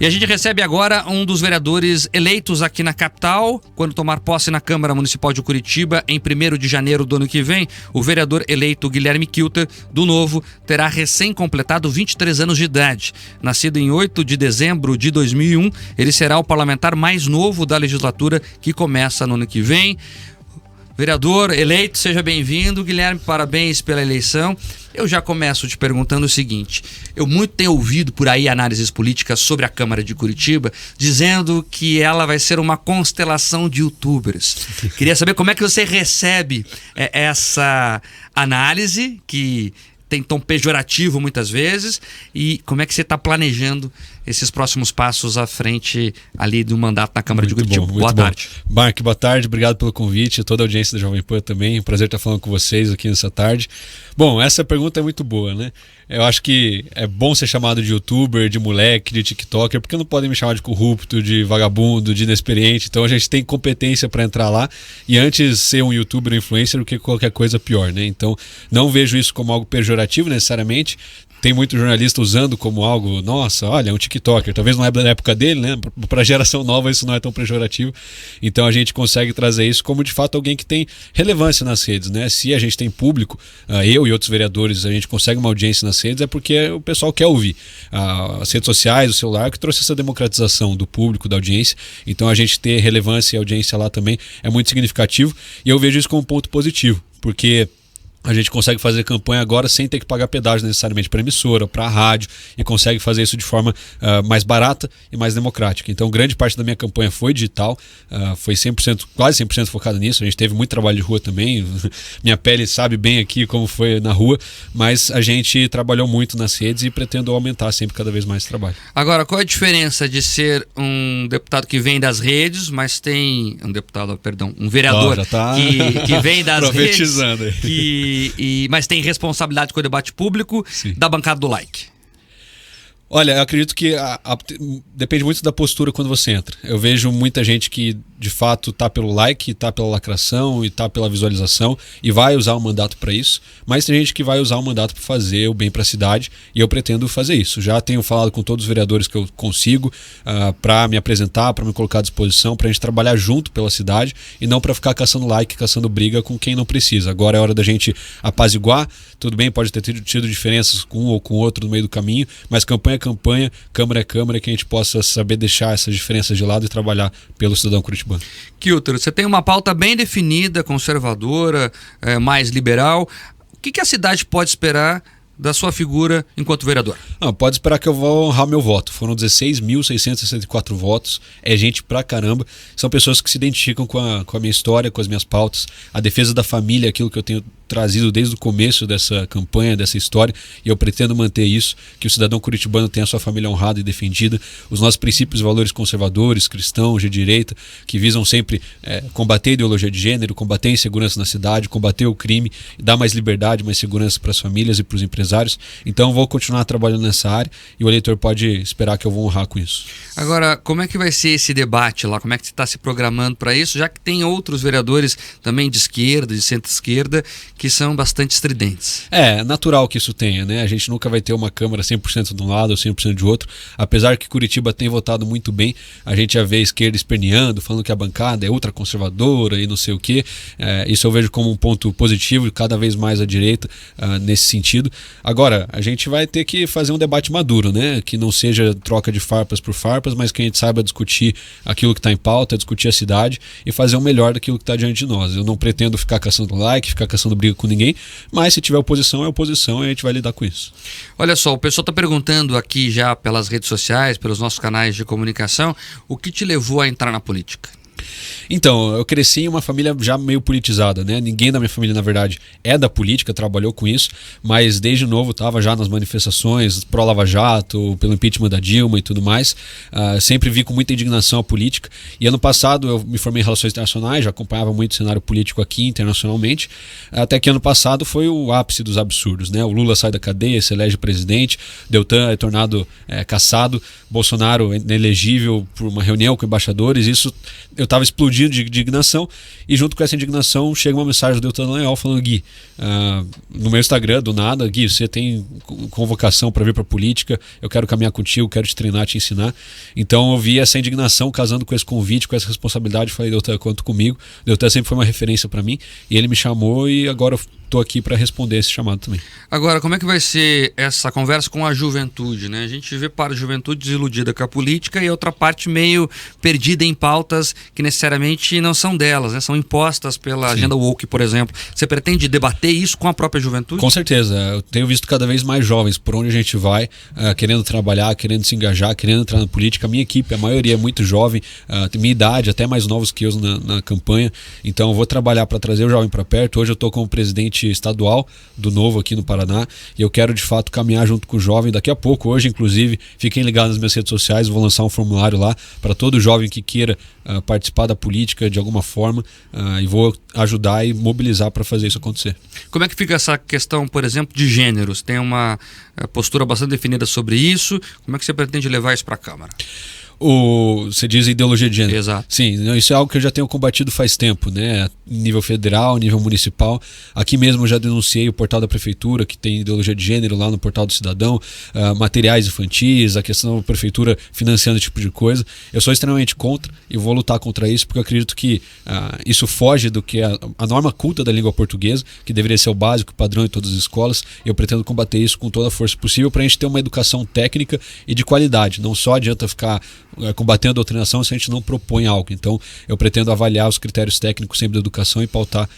E a gente recebe agora um dos vereadores eleitos aqui na capital, quando tomar posse na Câmara Municipal de Curitiba, em 1º de janeiro do ano que vem. O vereador eleito Guilherme Kilter, do Novo, terá recém-completado 23 anos de idade. Nascido em 8 de dezembro de 2001, ele será o parlamentar mais novo da legislatura que começa no ano que vem. Vereador eleito, seja bem-vindo. Guilherme, parabéns pela eleição. Eu já começo te perguntando o seguinte: eu muito tenho ouvido por aí análises políticas sobre a Câmara de Curitiba, dizendo que ela vai ser uma constelação de youtubers. Queria saber como é que você recebe essa análise, que tem tom pejorativo muitas vezes, e como é que você está planejando esses próximos passos à frente ali do mandato na Câmara de Curitiba. Boa tarde. Mark, boa tarde, obrigado pelo convite, toda a audiência da Jovem Pan também, prazer estar falando com vocês aqui nessa tarde. Bom, essa pergunta é muito boa, né? Eu acho que é bom ser chamado de youtuber, de moleque, de tiktoker, porque não podem me chamar de corrupto, de vagabundo, de inexperiente, então a gente tem competência para entrar lá, e antes ser um youtuber ou influencer do que qualquer coisa pior, né? Então não vejo isso como algo pejorativo necessariamente. Tem muito jornalista usando como algo, nossa, olha, é um tiktoker. Talvez não é da época dele, né? Para a geração nova isso não é tão pejorativo. Então a gente consegue trazer isso como de fato alguém que tem relevância nas redes, né? Se a gente tem público, eu e outros vereadores, a gente consegue uma audiência nas redes, é porque o pessoal quer ouvir. As redes sociais, o celular, que trouxe essa democratização do público, da audiência. Então a gente ter relevância e audiência lá também é muito significativo. E eu vejo isso como um ponto positivo, porque a gente consegue fazer campanha agora sem ter que pagar pedágio necessariamente para emissora, para a rádio, e consegue fazer isso de forma mais barata e mais democrática. Então grande parte da minha campanha foi digital, foi 100%, quase 100% focada nisso. A gente teve muito trabalho de rua também, minha pele sabe bem aqui como foi na rua, mas a gente trabalhou muito nas redes e pretendo aumentar sempre cada vez mais esse trabalho. Agora, qual é a diferença de ser um deputado que vem das redes, mas tem um vereador que vem das redes, mas tem responsabilidade com o debate público, sim, da bancada do like? Olha, eu acredito que depende muito da postura quando você entra. Eu vejo muita gente que de fato tá pelo like, tá pela lacração e tá pela visualização e vai usar o mandato para isso, mas tem gente que vai usar o mandato para fazer o bem para a cidade, e eu pretendo fazer isso. Já tenho falado com todos os vereadores que eu consigo para me apresentar, para me colocar à disposição, para a gente trabalhar junto pela cidade e não para ficar caçando like, caçando briga com quem não precisa. Agora é hora da gente apaziguar. Tudo bem, pode ter tido diferenças com um ou com outro no meio do caminho, mas campanha é campanha, Câmara é Câmara, que a gente possa saber deixar essas diferenças de lado e trabalhar pelo cidadão curitibano. Kilter, você tem uma pauta bem definida, conservadora, mais liberal. O que a cidade pode esperar da sua figura enquanto vereador? Pode esperar que eu vou honrar meu voto. Foram 16.664 votos, é gente pra caramba. São pessoas que se identificam com a minha história, com as minhas pautas, a defesa da família, aquilo que eu tenho trazido desde o começo dessa campanha, dessa história, e eu pretendo manter isso, que o cidadão curitibano tenha a sua família honrada e defendida, os nossos princípios e valores conservadores, cristãos, de direita, que visam sempre combater a ideologia de gênero, combater a insegurança na cidade, combater o crime, dar mais liberdade, mais segurança para as famílias e para os empresários. Então vou continuar trabalhando nessa área e o eleitor pode esperar que eu vou honrar com isso. Agora, como é que vai ser esse debate lá? Como é que você está se programando para isso? Já que tem outros vereadores também de esquerda, de centro-esquerda, que são bastante estridentes. É natural que isso tenha, né? A gente nunca vai ter uma Câmara 100% de um lado ou 100% de outro. Apesar que Curitiba tem votado muito bem, a gente já vê a esquerda esperneando, falando que a bancada é ultraconservadora e não sei o quê. Isso eu vejo como um ponto positivo, cada vez mais à direita nesse sentido. Agora, a gente vai ter que fazer um debate maduro, né? Que não seja troca de farpas por farpas, mas que a gente saiba discutir aquilo que está em pauta, discutir a cidade e fazer o melhor daquilo que está diante de nós. Eu não pretendo ficar caçando like, ficar caçando briga com ninguém, mas se tiver oposição, é oposição e a gente vai lidar com isso. Olha só, o pessoal está perguntando aqui já pelas redes sociais, pelos nossos canais de comunicação, o que te levou a entrar na política? Então, eu cresci em uma família já meio politizada, né? Ninguém da minha família, na verdade, é da política, trabalhou com isso, mas desde novo estava já nas manifestações pró-Lava Jato, pelo impeachment da Dilma e tudo mais. Sempre vi com muita indignação a política. E ano passado eu me formei em Relações Internacionais, já acompanhava muito o cenário político aqui internacionalmente, até que ano passado foi o ápice dos absurdos, né? O Lula sai da cadeia, se elege presidente, Deltan é tornado cassado, Bolsonaro é inelegível por uma reunião com embaixadores. Isso eu estava explodindo de indignação, e junto com essa indignação chega uma mensagem do Deltan Dallagnol falando: Gui, no meu Instagram, do nada, Gui, você tem convocação para vir para política, eu quero caminhar contigo, quero te treinar, te ensinar. Então eu vi essa indignação casando com esse convite, com essa responsabilidade, falei: Deltan, conta comigo. Deltan sempre foi uma referência para mim, e ele me chamou, e agora eu estou aqui para responder esse chamado também. Agora, como é que vai ser essa conversa com a juventude, né? A gente vê para a juventude desiludida com a política e outra parte meio perdida em pautas que necessariamente não são delas, né? São impostas pela agenda woke, por exemplo. Você pretende debater isso com a própria juventude? Com certeza. Eu tenho visto cada vez mais jovens por onde a gente vai, querendo trabalhar, querendo se engajar, querendo entrar na política. A minha equipe, a maioria é muito jovem, tem minha idade, até mais novos que eu na campanha. Então eu vou trabalhar para trazer o jovem para perto. Hoje eu estou como presidente estadual do Novo aqui no Paraná, e eu quero de fato caminhar junto com o jovem daqui a pouco. Hoje, inclusive, fiquem ligados nas minhas redes sociais, vou lançar um formulário lá para todo jovem que queira participar da política de alguma forma, e vou ajudar e mobilizar para fazer isso acontecer. Como é que fica essa questão, por exemplo, de gêneros? Tem uma postura bastante definida sobre isso. Como é que você pretende levar isso para a Câmara? Você diz ideologia de gênero. Exato. Sim, isso é algo que eu já tenho combatido faz tempo, né? Nível federal, nível municipal. Aqui mesmo eu já denunciei o portal da prefeitura, que tem ideologia de gênero lá no portal do cidadão, materiais infantis, a questão da prefeitura financiando esse tipo de coisa. Eu sou extremamente contra e vou lutar contra isso, porque eu acredito que isso foge do que é a norma culta da língua portuguesa, que deveria ser o básico, o padrão em todas as escolas. Eu pretendo combater isso com toda a força possível para a gente ter uma educação técnica e de qualidade. Não só adianta ficar combatendo a doutrinação se a gente não propõe algo. Então eu pretendo avaliar os critérios técnicos sempre da educação e pautar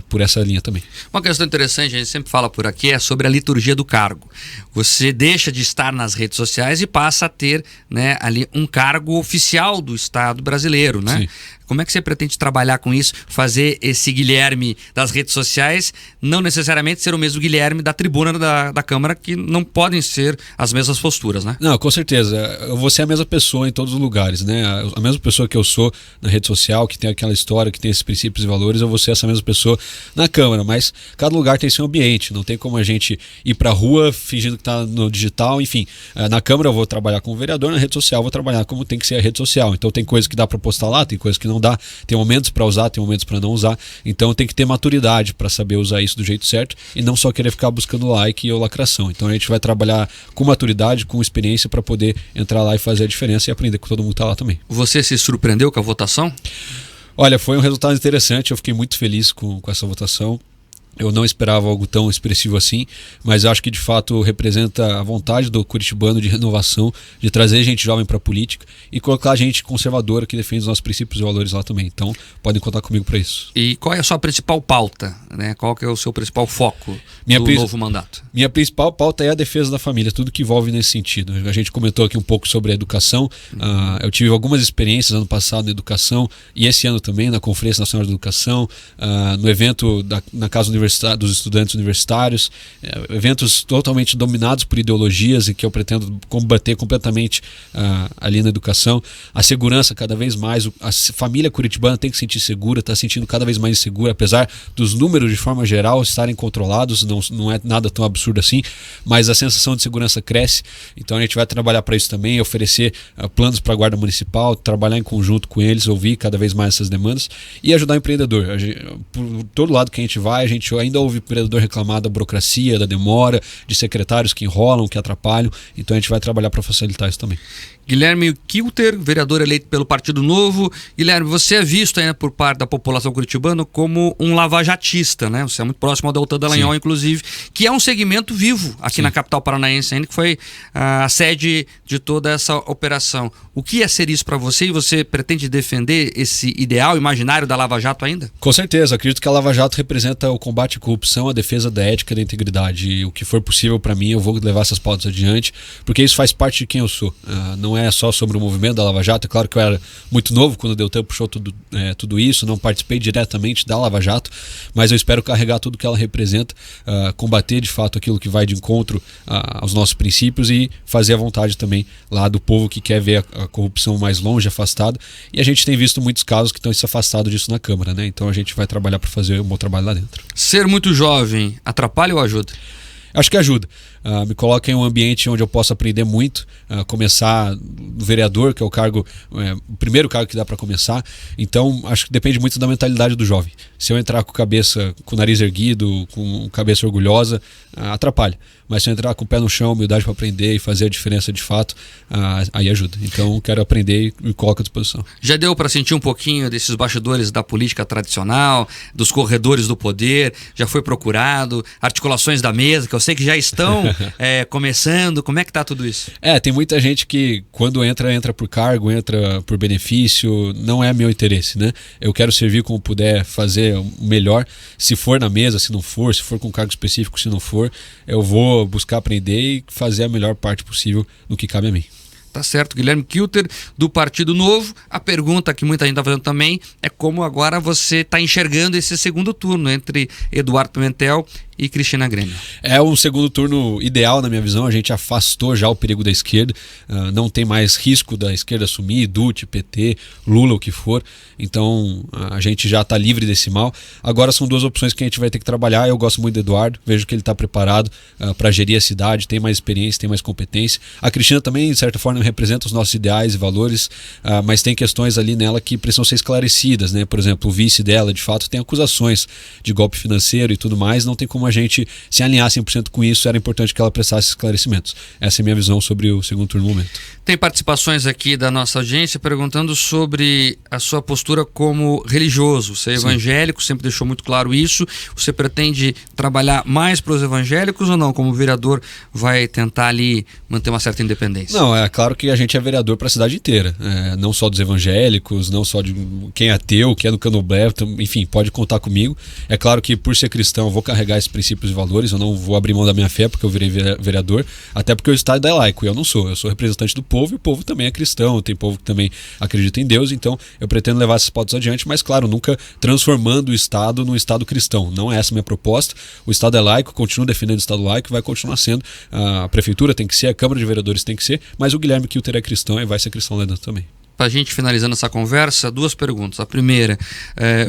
por essa linha também. Uma questão interessante, a gente sempre fala por aqui, é sobre a liturgia do cargo. Você deixa de estar nas redes sociais e passa a ter, né, ali um cargo oficial do Estado brasileiro, né? Sim. Como é que você pretende trabalhar com isso, fazer esse Guilherme das redes sociais não necessariamente ser o mesmo Guilherme da tribuna da Câmara, que não podem ser as mesmas posturas, né? Não, com certeza. Eu vou ser a mesma pessoa em todos os lugares, né? A mesma pessoa que eu sou na rede social, que tem aquela história, que tem esses princípios e valores, eu vou ser essa mesma pessoa na Câmara. Mas cada lugar tem seu ambiente, não tem como a gente ir pra rua fingindo que tá no digital, enfim. Na Câmara eu vou trabalhar como vereador, na rede social eu vou trabalhar como tem que ser a rede social. Então tem coisas que dá pra postar lá, tem coisas que não dá, tem momentos para usar, tem momentos para não usar, então tem que ter maturidade para saber usar isso do jeito certo e não só querer ficar buscando like ou lacração. Então a gente vai trabalhar com maturidade, com experiência para poder entrar lá e fazer a diferença e aprender com todo mundo que tá lá também. Você se surpreendeu com a votação? Olha, foi um resultado interessante, eu fiquei muito feliz com essa votação. Eu não esperava algo tão expressivo assim, mas acho que de fato representa a vontade do curitibano de renovação, de trazer gente jovem para a política e colocar gente conservadora que defende os nossos princípios e valores lá também. Então podem contar comigo para isso. E qual é a sua principal pauta, né? Qual que é o seu principal foco do novo mandato? Minha principal pauta é a defesa da família, tudo que envolve nesse sentido. A gente comentou aqui um pouco sobre a educação. Eu tive algumas experiências ano passado na educação e esse ano também na Conferência Nacional de Educação, no evento na Casa Universitária dos estudantes universitários, eventos totalmente dominados por ideologias e que eu pretendo combater completamente ali na educação. A segurança cada vez mais, a família curitibana tem que se sentir segura, está se sentindo cada vez mais insegura, apesar dos números de forma geral estarem controlados, não é nada tão absurdo assim, mas a sensação de segurança cresce, então a gente vai trabalhar para isso também, oferecer planos para a Guarda Municipal, trabalhar em conjunto com eles, ouvir cada vez mais essas demandas e ajudar o empreendedor. Por todo lado que a gente vai, a gente ainda ouve o empreendedor reclamar da burocracia, da demora, de secretários que enrolam, que atrapalham. Então a gente vai trabalhar para facilitar isso também. Guilherme Kilter, vereador eleito pelo Partido Novo. Guilherme, você é visto ainda por parte da população curitibana como um lavajatista, né? Você é muito próximo ao Deltan Dallagnol, inclusive, que é um segmento vivo aqui na capital paranaense ainda, que foi a sede de toda essa operação. O que é ser isso para você e você pretende defender esse ideal imaginário da Lava Jato ainda? Com certeza, acredito que a Lava Jato representa o combate à corrupção, a defesa da ética e da integridade. E o que for possível para mim, eu vou levar essas pautas adiante, porque isso faz parte de quem eu sou. Não é só sobre o movimento da Lava Jato. É claro que eu era muito novo quando o Deltan puxou tudo isso, não participei diretamente da Lava Jato, mas eu espero carregar tudo que ela representa, combater de fato aquilo que vai de encontro aos nossos princípios e fazer a vontade também lá do povo que quer ver a corrupção mais longe, afastada. E a gente tem visto muitos casos que estão se afastando disso na Câmara, né? Então a gente vai trabalhar para fazer um bom trabalho lá dentro. Ser muito jovem atrapalha ou ajuda? Acho que ajuda. me coloca em um ambiente onde eu posso aprender muito, começar no vereador, que é o primeiro cargo que dá para começar. Então acho que depende muito da mentalidade do jovem. Se eu entrar com o nariz erguido, com cabeça orgulhosa, atrapalha. Mas se eu entrar com o pé no chão, humildade para aprender e fazer a diferença de fato, aí ajuda. Então quero aprender e me coloco à disposição. Já deu para sentir um pouquinho desses bastidores da política tradicional, dos corredores do poder? Já foi procurado? Articulações da mesa, que eu sei que já estão começando. Como é que tá tudo isso? Tem muita gente que quando entra por cargo, entra por benefício, não é meu interesse, né? Eu quero servir como puder, fazer o melhor. Se for na mesa, se não for, se for com cargo específico, se não for, eu vou buscar aprender e fazer a melhor parte possível no que cabe a mim. Tá certo, Guilherme Kilter, do Partido Novo. A pergunta que muita gente está fazendo também é como agora você está enxergando esse segundo turno entre Eduardo Pimentel e Cristina Grêmio. É um segundo turno ideal na minha visão. A gente afastou já o perigo da esquerda, não tem mais risco da esquerda assumir, Dutti, PT, Lula, o que for. Então a gente já está livre desse mal. Agora são duas opções que a gente vai ter que trabalhar. Eu gosto muito do Eduardo, vejo que ele está preparado para gerir a cidade, tem mais experiência, tem mais competência. A Cristina também, de certa forma, representa os nossos ideais e valores, mas tem questões ali nela que precisam ser esclarecidas, né? Por exemplo, o vice dela, de fato, tem acusações de golpe financeiro e tudo mais, não tem como a gente se alinhar 100% com isso, era importante que ela prestasse esclarecimentos. Essa é a minha visão sobre o segundo turno no momento. Tem participações aqui da nossa audiência perguntando sobre a sua postura como religioso. Você é evangélico, sempre deixou muito claro isso. Você pretende trabalhar mais para os evangélicos ou não? Como vereador vai tentar ali manter uma certa independência? Não, é claro que a gente é vereador para a cidade inteira, não só dos evangélicos, não só de quem é ateu, quem é do candomblé, enfim, pode contar comigo. É claro que por ser cristão eu vou carregar esses princípios e valores, eu não vou abrir mão da minha fé porque eu virei vereador, até porque o Estado é laico e eu não sou. Eu sou representante do povo e o povo também é cristão, tem povo que também acredita em Deus, então eu pretendo levar essas pautas adiante, mas claro, nunca transformando o Estado num Estado cristão. Não é essa a minha proposta. O Estado é laico, continuo defendendo o Estado laico e vai continuar sendo. A Prefeitura tem que ser, a Câmara de Vereadores tem que ser, mas o Guilherme Kilter é cristão e vai ser cristão lá dentro também. Para a gente finalizando essa conversa, duas perguntas. A primeira,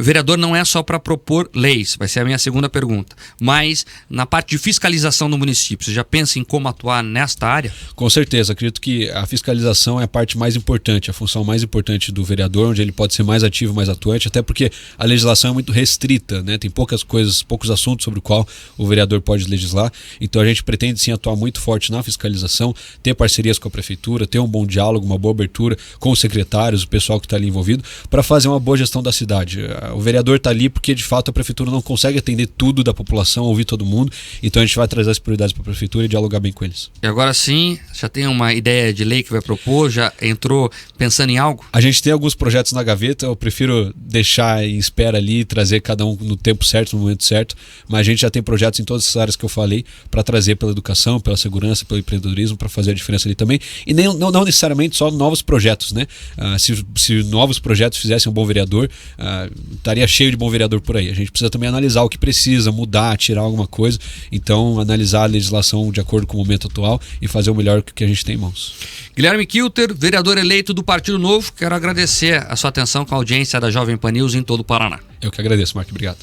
vereador não é só para propor leis, vai ser a minha segunda pergunta, mas na parte de fiscalização do município, você já pensa em como atuar nesta área? Com certeza, acredito que a fiscalização é a parte mais importante, a função mais importante do vereador, onde ele pode ser mais ativo, mais atuante, até porque a legislação é muito restrita, né? Tem poucas coisas, poucos assuntos sobre o qual o vereador pode legislar, então a gente pretende sim atuar muito forte na fiscalização, ter parcerias com a prefeitura, ter um bom diálogo, uma boa abertura com o secretários, o pessoal que está ali envolvido, para fazer uma boa gestão da cidade. O vereador está ali porque de fato a prefeitura não consegue atender tudo da população, ouvir todo mundo, então a gente vai trazer as prioridades para a prefeitura e dialogar bem com eles. E agora sim, já tem uma ideia de lei que vai propor? Já entrou pensando em algo? A gente tem alguns projetos na gaveta, eu prefiro deixar em espera ali, trazer cada um no tempo certo, no momento certo, mas a gente já tem projetos em todas essas áreas que eu falei para trazer pela educação, pela segurança, pelo empreendedorismo, para fazer a diferença ali também, e não necessariamente só novos projetos, né? Se novos projetos fizessem um bom vereador, estaria cheio de bom vereador por aí. A gente precisa também analisar o que precisa, mudar, tirar alguma coisa. Então, analisar a legislação de acordo com o momento atual e fazer o melhor que a gente tem em mãos. Guilherme Kilter, vereador eleito do Partido Novo, quero agradecer a sua atenção com a audiência da Jovem Pan News em todo o Paraná. Eu que agradeço, Marco. Obrigado.